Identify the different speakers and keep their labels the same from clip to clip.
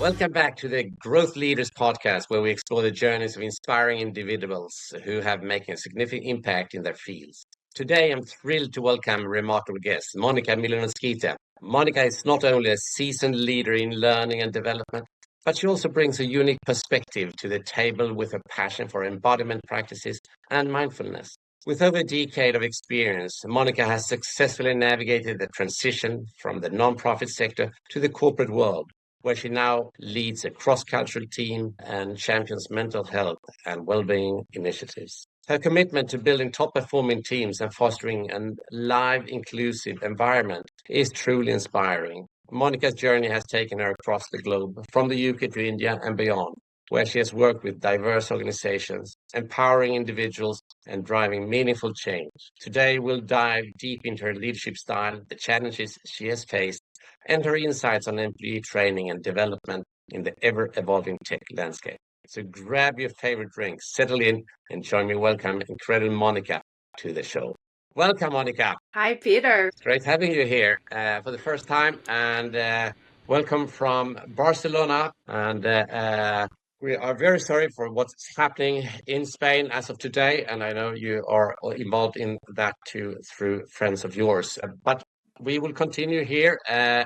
Speaker 1: Welcome back to the Growth Leaders podcast, where we explore the journeys of inspiring individuals who have making a significant impact in their fields. Today, I'm thrilled to welcome a remarkable guest, Monika Milinauskyte. Monika is not only a seasoned leader in learning and development, but she also brings a unique perspective to the table with a passion for embodiment practices and mindfulness. With over a decade of experience, Monika has successfully navigated the transition from the nonprofit sector to the corporate world, where she now leads a cross-cultural team and champions mental health and well-being initiatives. Her commitment to building top-performing teams and fostering a live, inclusive environment is truly inspiring. Monika's journey has taken her across the globe, from the UK to India and beyond, where she has worked with diverse organizations, empowering individuals and driving meaningful change. Today, we'll dive deep into her leadership style, the challenges she has faced, and her insights on employee training and development in the ever-evolving tech landscape. So grab your favorite drink, settle in, and join me welcome incredible Monika to the show. Welcome, Monika.
Speaker 2: Hi, Peter.
Speaker 1: It's great having you here for the first time, and welcome from Barcelona. And we are very sorry for what's happening in Spain as of today, and I know you are involved in that too through friends of yours. But we will continue here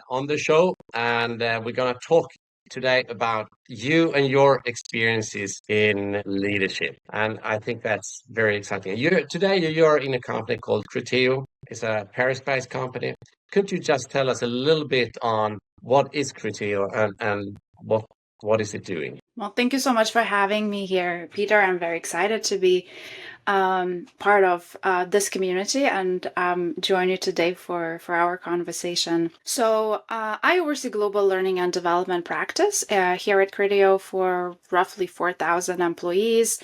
Speaker 1: on the show, and we're going to talk today about you and your experiences in leadership. And I think that's very exciting. Today you're in a company called Criteo. It's a Paris-based company. Could you just tell us a little bit on what is Criteo and what is it doing?
Speaker 2: Well, thank you so much for having me here, Peter. I'm very excited to be part of this community and join you today for our conversation. So I oversee global learning and development practice here at Criteo for roughly 4,000 employees.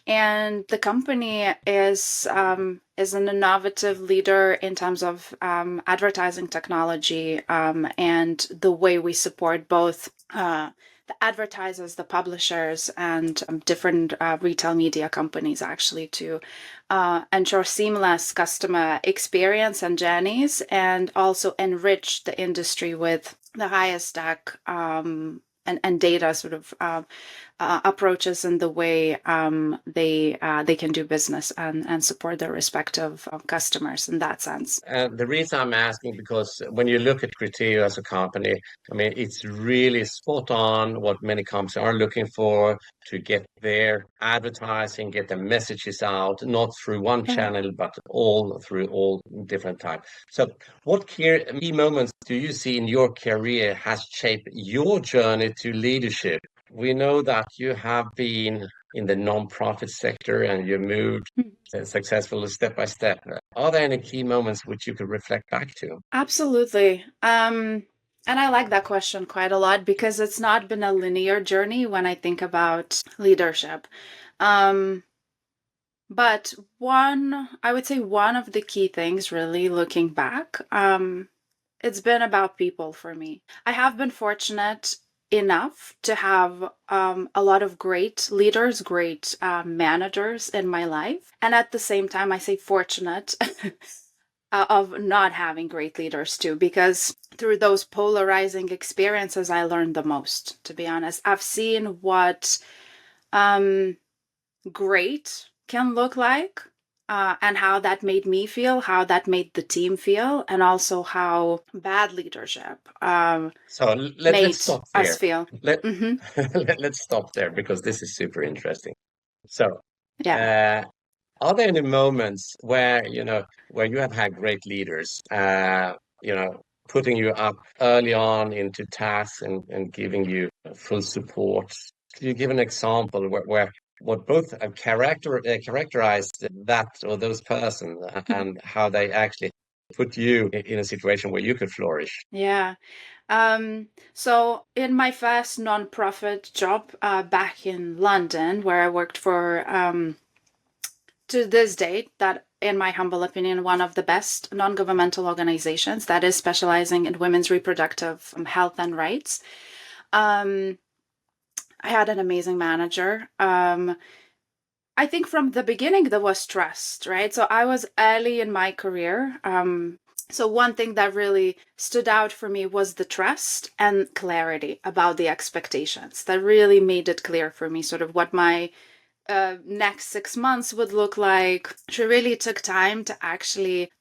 Speaker 2: And the company is an innovative leader in terms of advertising technology and the way we support both the advertisers, the publishers, and different retail media companies actually to ensure seamless customer experience and journeys, and also enrich the industry with the highest tech and data sort of approaches in the way they can do business and support their respective customers in that sense.
Speaker 1: The reason I'm asking, because when you look at Criteo as a company, I mean, it's really spot on what many companies are looking for to get their advertising, get their messages out, not through one channel, but through all different types. So what key moments do you see in your career has shaped your journey to leadership? We know that you have been in the nonprofit sector and you moved successfully step by step. Are there any key moments which you could reflect back to?
Speaker 2: Absolutely. And I like that question quite a lot because it's not been a linear journey when I think about leadership. But I would say one of the key things really looking back, it's been about people for me. I have been fortunate enough to have a lot of great leaders, great managers in my life. And at the same time, I say fortunate of not having great leaders too, because through those polarizing experiences, I learned the most, to be honest. I've seen what great can look like, and how that made me feel, how that made the team feel, and also how bad leadership
Speaker 1: let's stop there.
Speaker 2: Us feel.
Speaker 1: Let's stop there because this is super interesting. So,
Speaker 2: yeah.
Speaker 1: Are there any moments where you have had great leaders, putting you up early on into tasks and giving you full support? Could you give an example where what both characterized that or those persons and how they actually put you in a situation where you could flourish?
Speaker 2: Yeah. So in my first nonprofit job back in London, where I worked for to this date, that in my humble opinion, one of the best non-governmental organizations that is specializing in women's reproductive health and rights. I had an amazing manager. I think from the beginning there was trust, right? So I was early in my career. So one thing that really stood out for me was the trust and clarity about the expectations. That really made it clear for me sort of what my next 6 months would look like. She really took time to actually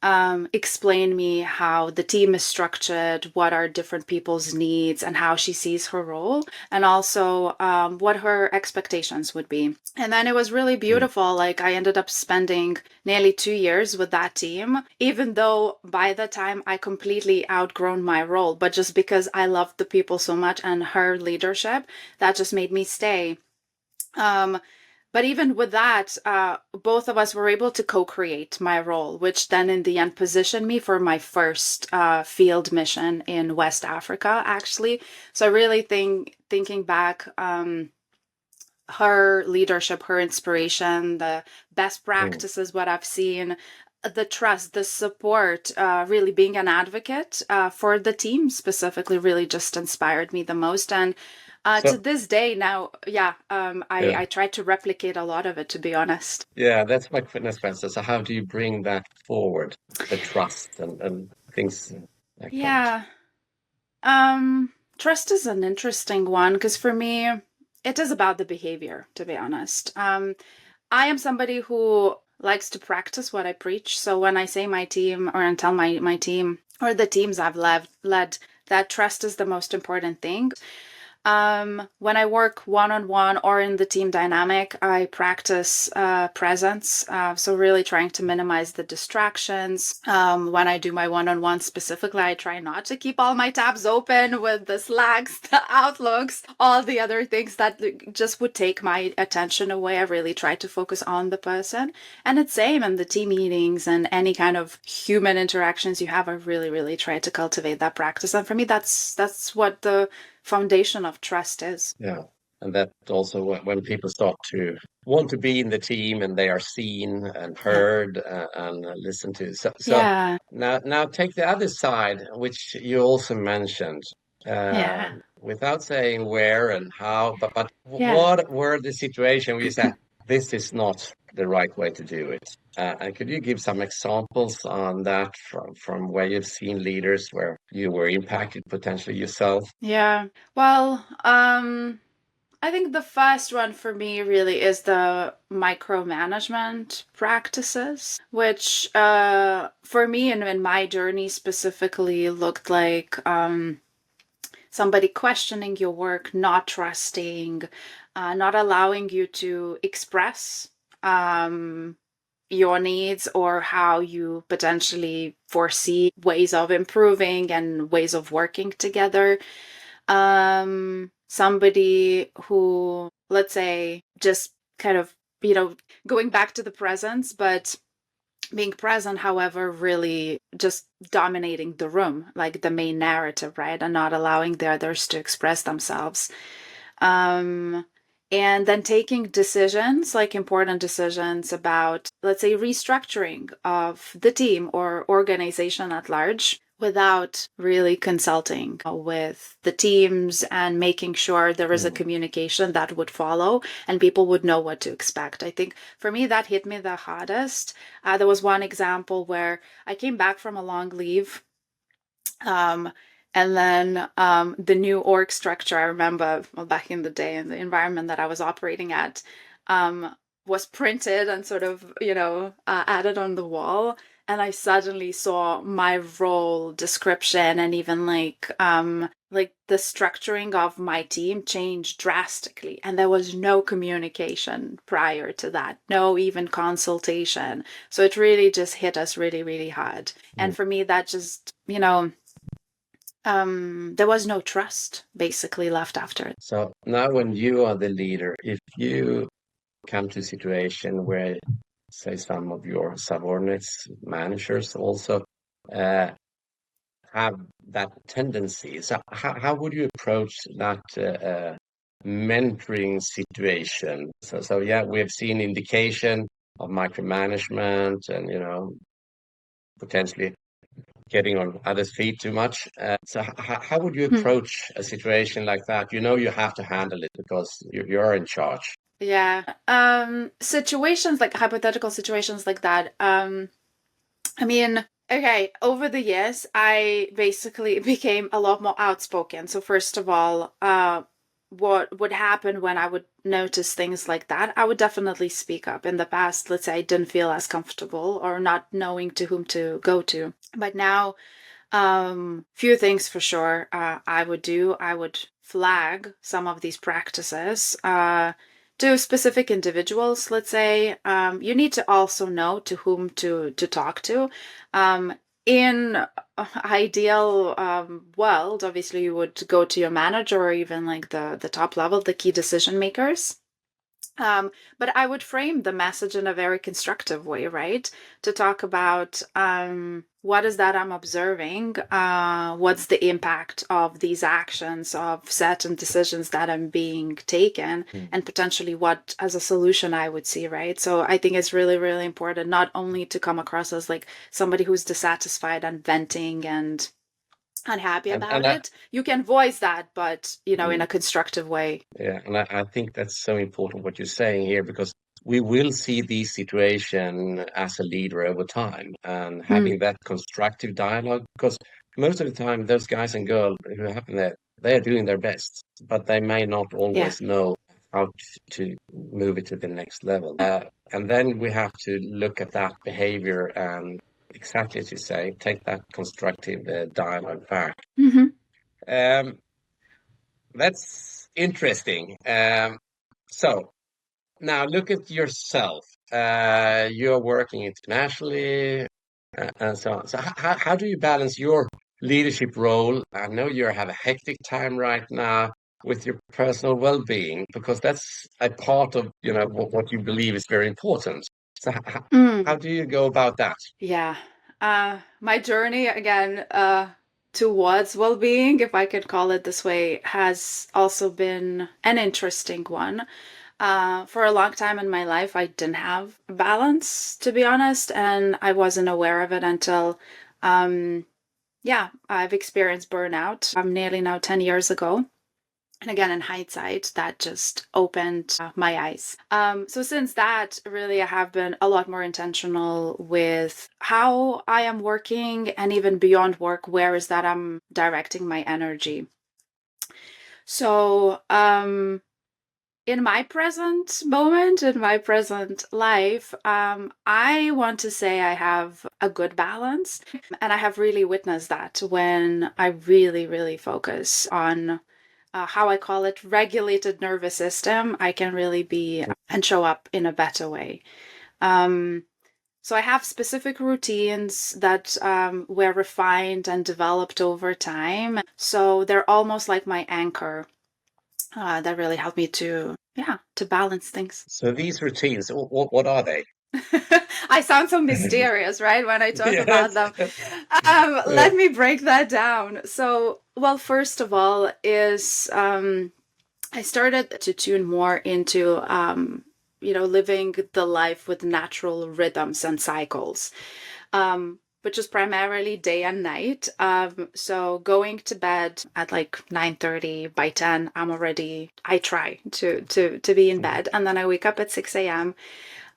Speaker 2: explain me how the team is structured, what are different people's needs, and how she sees her role, and also what her expectations would be. And then it was really beautiful. Like, I ended up spending nearly 2 years with that team, even though by the time I completely outgrown my role, but just because I loved the people so much and her leadership, that just made me stay. But even with that, both of us were able to co-create my role, which then in the end positioned me for my first field mission in West Africa, actually. So I really thinking back, her leadership, her inspiration, the best practices, what I've seen, the trust, the support, really being an advocate for the team specifically really just inspired me the most. And to this day now, I try to replicate a lot of it, to be honest.
Speaker 1: Yeah, that's my next question. So how do you bring that forward, the trust and things like that?
Speaker 2: Yeah. Trust is an interesting one because for me, it is about the behavior, to be honest. I am somebody who likes to practice what I preach. So when I say my team or tell my team or the teams I've led that trust is the most important thing. When I work one-on-one or in the team dynamic, I practice presence. So really trying to minimize the distractions. When I do my one-on-one specifically, I try not to keep all my tabs open with the Slacks, the Outlooks, all the other things that just would take my attention away. I really try to focus on the person. And it's same in the team meetings and any kind of human interactions you have. I really, really try to cultivate that practice. And for me, that's what the foundation of trust is.
Speaker 1: Yeah. And that also when people start to want to be in the team and they are seen and
Speaker 2: Yeah.
Speaker 1: heard and listened to. So
Speaker 2: Yeah.
Speaker 1: now take the other side, which you also mentioned,
Speaker 2: Yeah.
Speaker 1: without saying where and how, but
Speaker 2: Yeah.
Speaker 1: what were the situation where you said, this is not the right way to do it? And could you give some examples on that from where you've seen leaders where you were impacted potentially yourself?
Speaker 2: Yeah. Well, I think the first one for me really is the micromanagement practices, which for me and in my journey specifically looked like somebody questioning your work, not trusting, not allowing you to express your needs or how you potentially foresee ways of improving and ways of working together. Somebody who, let's say, just kind of, going back to the presence, but being present, however, really just dominating the room, like the main narrative, right? And not allowing the others to express themselves. Um, and then taking decisions, like important decisions about, let's say, restructuring of the team or organization at large without really consulting with the teams and making sure there is a communication that would follow and people would know what to expect. I think for me, that hit me the hardest. There was one example where I came back from a long leave. And then the new org structure, I remember, well, back in the day in the environment that I was operating at, was printed and sort of, added on the wall. And I suddenly saw my role description and even like the structuring of my team change drastically. And there was no communication prior to that, no even consultation. So it really just hit us really, really hard. And for me, that just, there was no trust basically left after it.
Speaker 1: So now when you are the leader, if you come to a situation where, say, some of your subordinates, managers also have that tendency, so how would you approach that mentoring situation? So yeah, we have seen indication of micromanagement and, potentially getting on others' feet too much. So how would you
Speaker 2: Hmm.
Speaker 1: approach a situation like that? You know you have to handle it because you're in charge.
Speaker 2: Yeah. Situations like hypothetical situations like that. I mean, Okay, over the years, I basically became a lot more outspoken. So first of all, what would happen when I would notice things like that, I would definitely speak up. In the past, let's say I didn't feel as comfortable or not knowing to whom to go to. But now, few things for sure I would do. I would flag some of these practices to specific individuals. Let's say you need to also know to whom to talk to. In ideal world, obviously you would go to your manager or even like the top level, the key decision makers. But I would frame the message in a very constructive way, right? To talk about what is that I'm observing? What's the impact of these actions, of certain decisions that I'm being taken, and potentially what as a solution I would see, right? So I think it's really, really important not only to come across as like somebody who's dissatisfied and venting and unhappy about
Speaker 1: And
Speaker 2: it. You can voice that, but in a constructive way.
Speaker 1: yeah, and I think that's so important what you're saying here, because we will see these situation as a leader over time, and
Speaker 2: Mm,
Speaker 1: having that constructive dialogue, because most of the time those guys and girls who happen there, they're doing their best, but they may not
Speaker 2: yeah.
Speaker 1: always know how to move it to the next level. And then we have to look at that behavior and exactly as you say, take that constructive dialogue back.
Speaker 2: Hmm.
Speaker 1: Um, that's interesting. So now look at yourself. You're working internationally and so on. So how do you balance your leadership role? I know you have a hectic time right now with your personal well-being, because that's a part of, what you believe is very important. So how
Speaker 2: Mm.
Speaker 1: do you go about that?
Speaker 2: Yeah. My journey again towards well-being, if I could call it this way, has also been an interesting one. For a long time in my life, I didn't have balance, to be honest, and I wasn't aware of it until, yeah, I've experienced burnout. I'm nearly now 10 years ago. And again, in hindsight, that just opened my eyes. So since that, really, I have been a lot more intentional with how I am working, and even beyond work, where is that I'm directing my energy. So, in my present moment, in my present life, I want to say I have a good balance. And I have really witnessed that when I really, really focus on how I call it regulated nervous system, I can really be and show up in a better way. Um, so I have specific routines that were refined and developed over time. So they're almost like my anchor that really help me to balance things.
Speaker 1: So these routines, what are they?
Speaker 2: I sound so mysterious, right, when I talk about
Speaker 1: Yes.
Speaker 2: them.
Speaker 1: Yeah.
Speaker 2: Let me break that down. So, well, first of all, is I started to tune more into, living the life with natural rhythms and cycles, which is primarily day and night. So going to bed at like 9:30, by 10, I try to be in bed, and then I wake up at 6 a.m.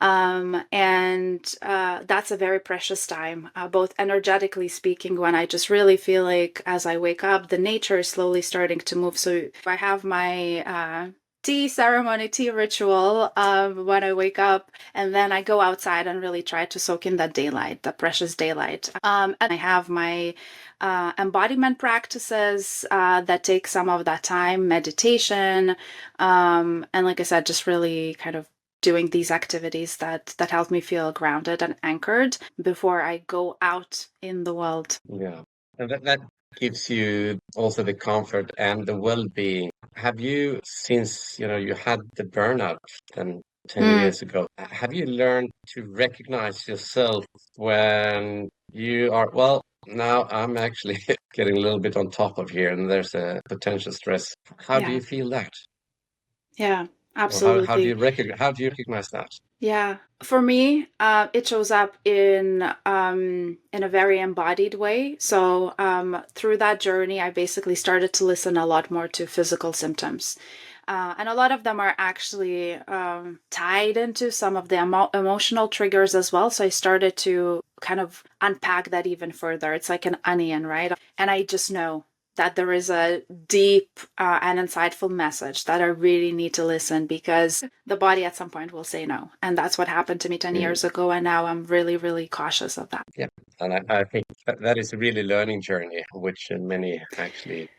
Speaker 2: And that's a very precious time, both energetically speaking, when I just really feel like as I wake up, the nature is slowly starting to move. So I have my tea ceremony, tea ritual when I wake up, and then I go outside and really try to soak in that daylight, the precious daylight. And I have my embodiment practices that take some of that time, meditation, and like I said, just really kind of doing these activities that help me feel grounded and anchored before I go out in the world.
Speaker 1: Yeah. And that gives you also the comfort and the well-being. Have you, since you had the burnout 10
Speaker 2: Mm,
Speaker 1: years ago, have you learned to recognize yourself when you are, well, now I'm actually getting a little bit on top of here and there's a potential stress. How do
Speaker 2: yeah,
Speaker 1: you feel that?
Speaker 2: yeah,
Speaker 1: Or how do you
Speaker 2: absolutely.
Speaker 1: recognize that?
Speaker 2: Yeah, for me, it shows up in a very embodied way. So through that journey, I basically started to listen a lot more to physical symptoms. And a lot of them are actually tied into some of the emotional triggers as well. So I started to kind of unpack that even further. It's like an onion, right? And I just know that there is a deep and insightful message that I really need to listen, because the body at some point will say no. And that's what happened to me 10 years ago. And now I'm really, really cautious of that.
Speaker 1: Yeah. And I think that is a really learning journey, which many actually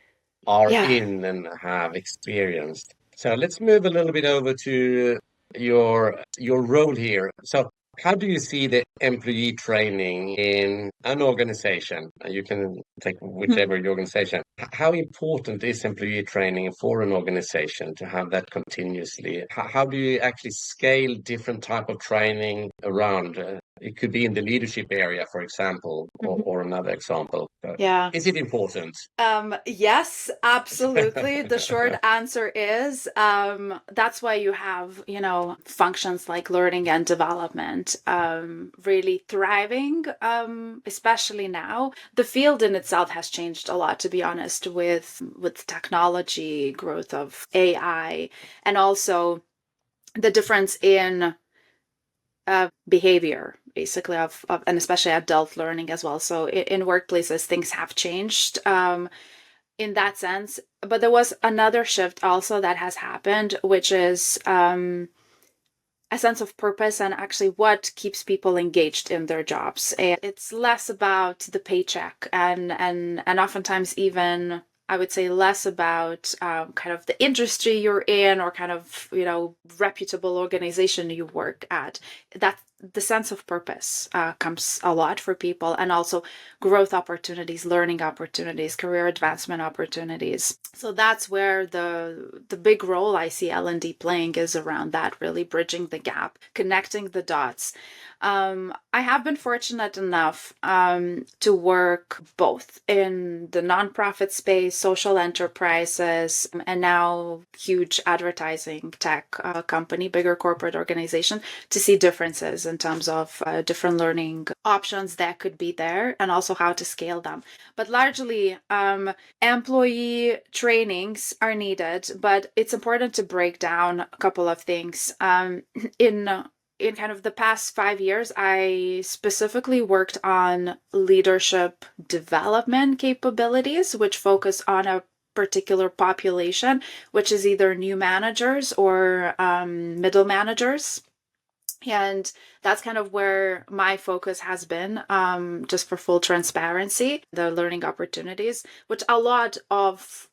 Speaker 1: are
Speaker 2: Yeah.
Speaker 1: in and have experienced. So let's move a little bit over to your role here. So how do you see the employee training in an organization? You can take whichever organization. How important is employee training for an organization to have that continuously? How do you actually scale different type of training around? It could be in the leadership area, for example, or another example.
Speaker 2: Yeah.
Speaker 1: Is it important?
Speaker 2: Yes, absolutely. The short answer is that's why you have, functions like learning and development really thriving, especially now. The field in itself has changed a lot, to be honest, with technology, growth of AI, and also the difference in behavior, basically, of and especially adult learning as well. So in workplaces, things have changed in that sense. But there was another shift also that has happened, which is a sense of purpose and actually what keeps people engaged in their jobs. And it's less about the paycheck and oftentimes even, I would say, less about kind of the industry you're in or kind of, reputable organization you work at. That the sense of purpose comes a lot for people, and also growth opportunities, learning opportunities, career advancement opportunities. So that's where the big role I see L&D playing is around that, really bridging the gap, connecting the dots. I have been fortunate enough to work both in the nonprofit space, social enterprises, and now huge advertising tech company, bigger corporate organization, to see differences in terms of different learning options that could be there and also how to scale them. But largely, employee trainings are needed, but it's important to break down a couple of things. In kind of the past 5 years, I specifically worked on leadership development capabilities, which focus on a particular population, which is either new managers or middle managers. And that's kind of where my focus has been, just for full transparency, the learning opportunities, which a lot of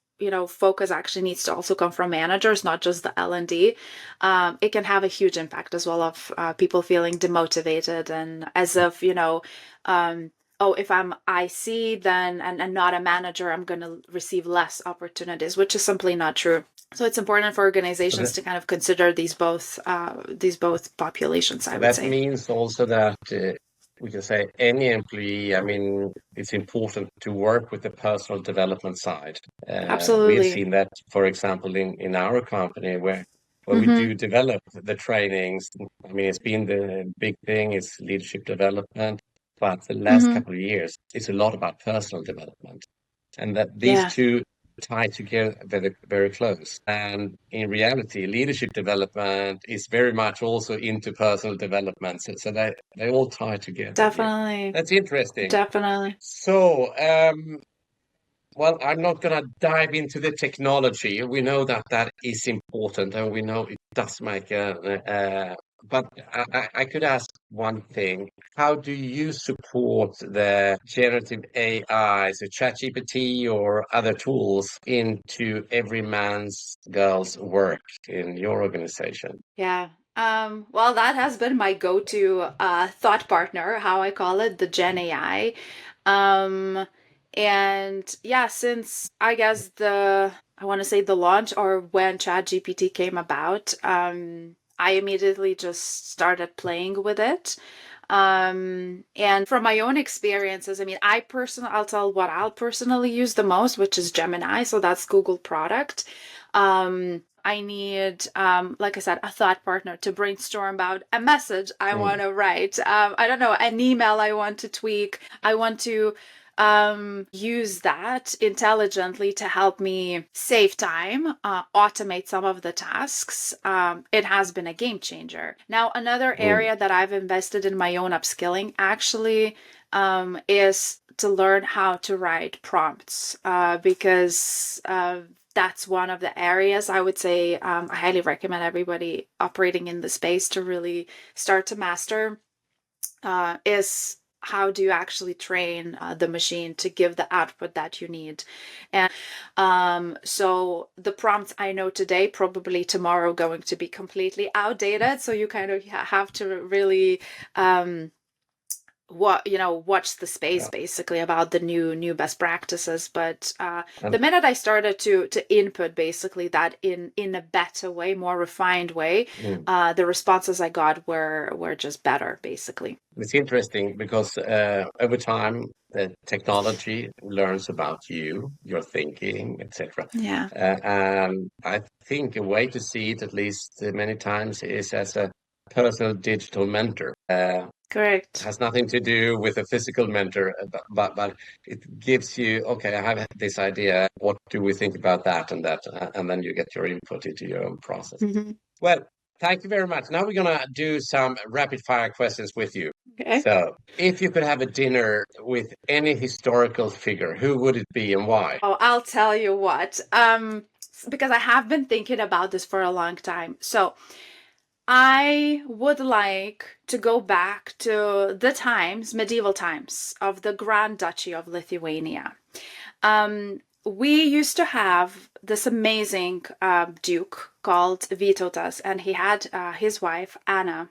Speaker 2: focus actually needs to also come from managers, not just the L&D. It can have a huge impact as well of people feeling demotivated and as if, oh, if I'm IC then and not a manager, I'm going to receive less opportunities, which is simply not true. So it's important for organizations to kind of consider these both populations, I would say.
Speaker 1: That means also that we can say any employee, I mean, it's important to work with the personal development side.
Speaker 2: Absolutely.
Speaker 1: We've seen that, for example, in our company where we do develop the trainings. I mean, it's been the big thing is leadership development, but the last couple of years, it's a lot about personal development. And that these two tie together very, very close. And in reality, leadership development is very much also into personal development. So they all tie together.
Speaker 2: Definitely.
Speaker 1: Yeah. That's interesting.
Speaker 2: Definitely.
Speaker 1: So, well, I'm not going to dive into the technology. We know that that is important, and we know it does make but I could ask one thing. How do you support the generative AI, so ChatGPT or other tools, into every man's girl's work in your organization?
Speaker 2: Yeah. Well, that has been my go-to thought partner, how I call it, the Gen AI. And yeah, since I guess I want to say the launch or when ChatGPT came about, I immediately just started playing with it. And from my own experiences, I mean, I'll tell what I'll personally use the most, which is Gemini. So that's Google product. I need, like I said, a thought partner to brainstorm about a message I want to write. I don't know, an email I want to tweak. I want to use that intelligently to help me save time, automate some of the tasks, it has been a game changer. Now, another area that I've invested in my own upskilling actually is to learn how to write prompts, because that's one of the areas I would say I highly recommend everybody operating in the space to really start to master, is how do you actually train the machine to give the output that you need. And so the prompts I know today, probably tomorrow going to be completely outdated. So you kind of have to really watch the space basically about the new best practices. But the minute I started to input basically that in a better way, more refined way, the responses I got were just better basically.
Speaker 1: It's interesting because over time the technology learns about you, your thinking, etc.
Speaker 2: Yeah.
Speaker 1: And I think a way to see it, at least many times, is as a personal digital mentor.
Speaker 2: Correct.
Speaker 1: It has nothing to do with a physical mentor, but it gives you, okay, I have this idea. What do we think about that and that? And then you get your input into your own process. Well, thank you very much. Now we're going to do some rapid fire questions with you.
Speaker 2: Okay.
Speaker 1: So, if you could have a dinner with any historical figure, who would it be and why?
Speaker 2: Oh, I'll tell you what. Because I have been thinking about this for a long time. So, I would like to go back to the times, medieval times, of the Grand Duchy of Lithuania. We used to have this amazing duke called Vytautas, and he had his wife, Anna.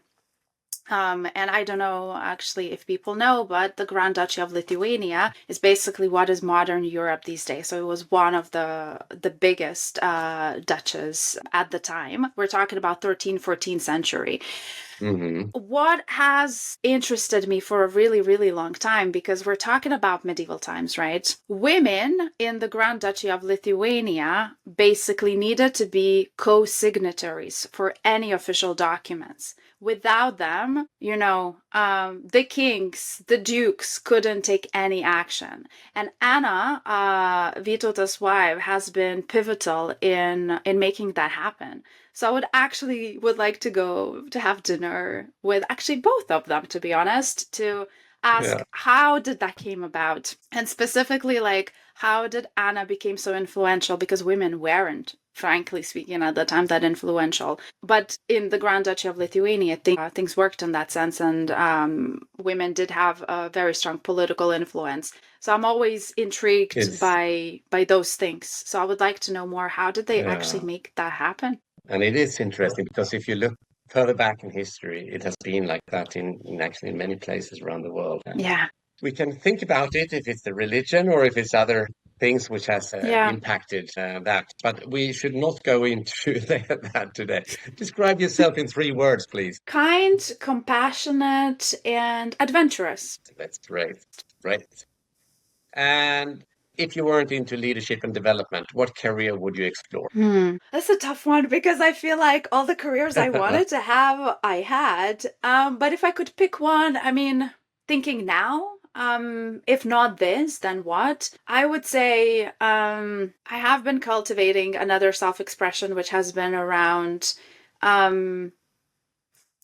Speaker 2: And I don't know actually if people know, but the Grand Duchy of Lithuania is basically what is modern Europe these days. So it was one of the biggest duchies at the time. We're talking about 13th, 14th century. What has interested me for a really, really long time, because we're talking about medieval times, right? Women in the Grand Duchy of Lithuania basically needed to be co-signatories for any official documents. Without them, the kings, the dukes couldn't take any action. And Anna, Vytautas' wife, has been pivotal in making that happen. So I would like to go to have dinner with actually both of them, to be honest, to ask how did that came about? And specifically, like, how did Anna become so influential? Because women weren't, frankly speaking, at the time that influential. But in the Grand Duchy of Lithuania, things worked in that sense, and women did have a very strong political influence. So I'm always intrigued by those things. So I would like to know more. How did they actually make that happen?
Speaker 1: And it is interesting because if you look further back in history, it has been like that in actually many places around the world.
Speaker 2: Yeah.
Speaker 1: We can think about it if it's the religion or if it's other things which has impacted that. But we should not go into that today. Describe yourself in 3 words, please.
Speaker 2: Kind, compassionate, and adventurous.
Speaker 1: That's great. Right. And if you weren't into leadership and development, what career would you explore?
Speaker 2: That's a tough one because I feel like all the careers I wanted to have, I had. But if I could pick one, I mean, thinking now, if not this, then what? I would say I have been cultivating another self-expression, which has been around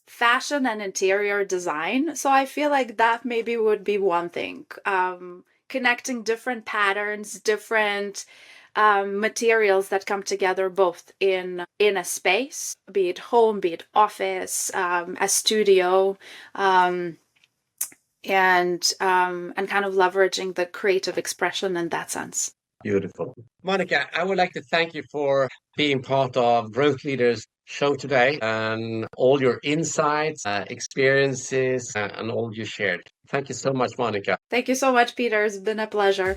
Speaker 2: fashion and interior design. So I feel like that maybe would be one thing. Connecting different patterns, different materials that come together both in a space, be it home, be it office, a studio, and kind of leveraging the creative expression in that sense.
Speaker 1: Beautiful. Monika, I would like to thank you for being part of Growth Leaders show today and all your insights, experiences, and all you shared. Thank you so much, Monika.
Speaker 2: Thank you so much, Peter. It's been a pleasure.